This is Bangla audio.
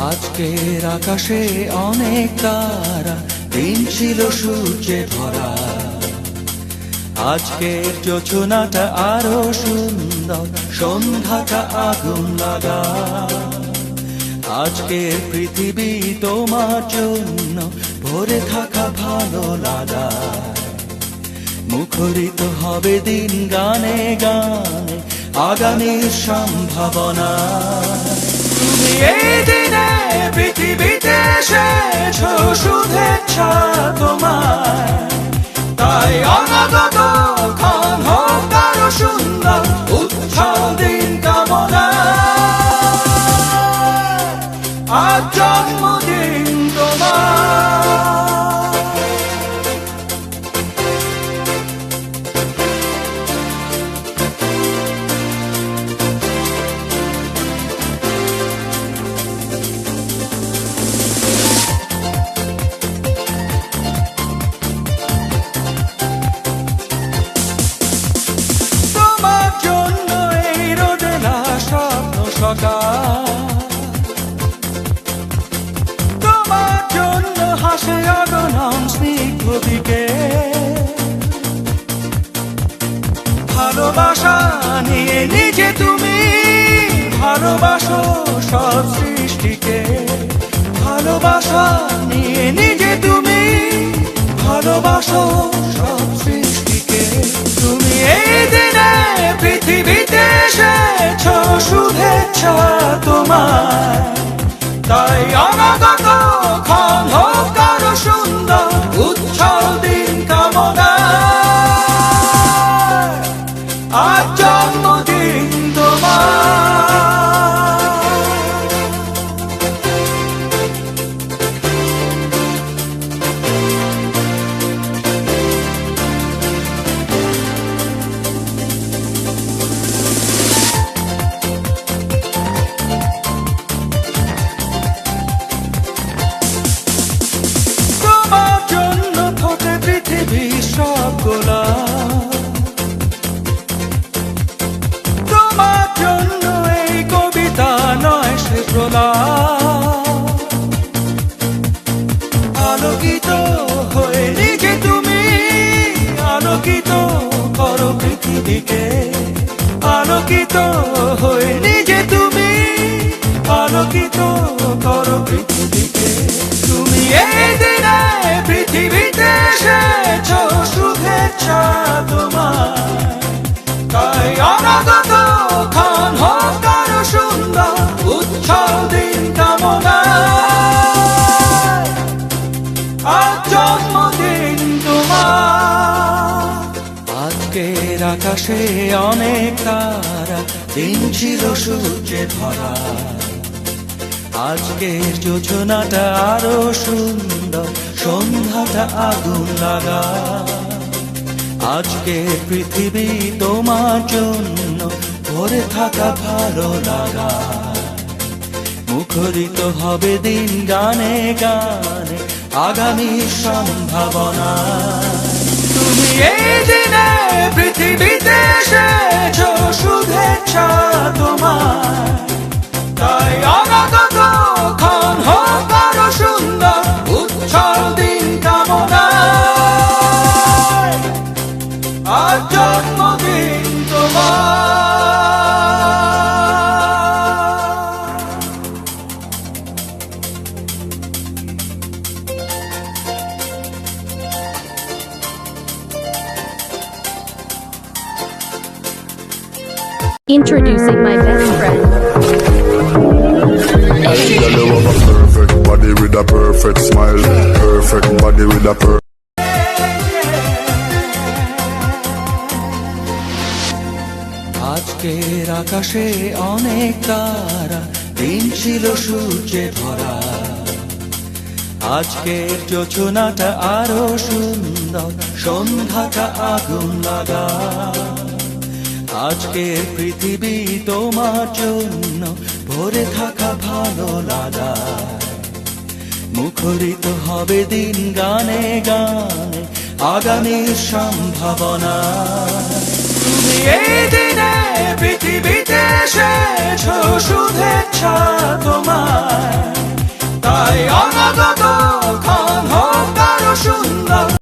আজকের আকাশে অনেক তারা, দিন ছিল সূর্যে ভরা। আজকের যোজনাটা আরো সুন্দর, সন্ধ্যাটা আগুন লাগা। আজকের পৃথিবী তোমার জন্য ভরে থাকা ভালো লাগা। মুখরিত হবে দিন গানে গানে, আগামীর সম্ভাবনা। তুমি এই দিনে পৃথিবীতে এসেছো, শুভেচ্ছা তোমার। তাই অনাগত ক্ষণ হোক আরো সুন্দর, উৎসব দিন কামনা। আজ জন্মদিন তোমার। তোমার জন্য হাসে অগণন স্নিগ্ধ দিকে। ভালোবাসা নিয়ে নিজে তুমি ভালোবাসো সব সৃষ্টিকে। ভালোবাসা নিয়ে নিজে তুমি ভালোবাসো সব সৃষ্টিকে। তুমি এই দিনে পৃথিবীতে এসেছো, শুভেচ্ছা তোমার। তাই অনাগত ক্ষণ হোক আরো সুন্দর, উৎসব দিন কামনা। আজ জন্মদিন তোমার। তোমার জন্য এই কবিতা নয় সে প্রলাপ। আলোকিত হয়ে নিজে তুমি আলোকিত করো পৃথিবীকে। আলোকিত হয়ে নিজে তুমি আলোকিত করো পৃথিবীকে। তুমি এই দিনে পৃথিবীতে এসেছো, শুভেচ্ছা তোমার। তাই অনাগত ক্ষণ হোক আরো সুন্দর, উৎসব দিন কামনা। আজ জন্মদিন তোমার। আজকের আকাশে অনেক তারা, দিন ছিল সূর্যে ভরা। আজকের যোজনাটা আরো সুন্দর, সন্ধ্যাটা আগুন লাগা। আজকের পৃথিবী তোমার জন্য ভরে থাকা ভালো লাগা। মুখরিত হবে দিন গানে গানে, আগামী সম্ভাবনা। তুমি এই দিনে পৃথিবীতে এসেছো, শুভেচ্ছা তোমার। তাই অনাগতক্ষণ হোক আরো সুন্দর, উজ্জ্বল দিন কামনায়। আজ জন্মদিন তোমার। Introducing my best friend. Girl, you have a perfect body with a perfect smile. Perfect body with a perfect. আজকের আকাশে অনেক তারা, দিন ছিল সূর্যে ভরা। আজকের যোজনাটা আরো সুন্দর, সন্ধ্যাটা আগুন লাগা। আজকের পৃথিবী তোমার জন্য ভরে থাকা ভালো লাগা। মুখরিত হবে দিন গানে গানে, আগামীর সম্ভাবনা। তুমি এই দিনে পৃথিবীতে এসেছো, শুভেচ্ছা তোমার।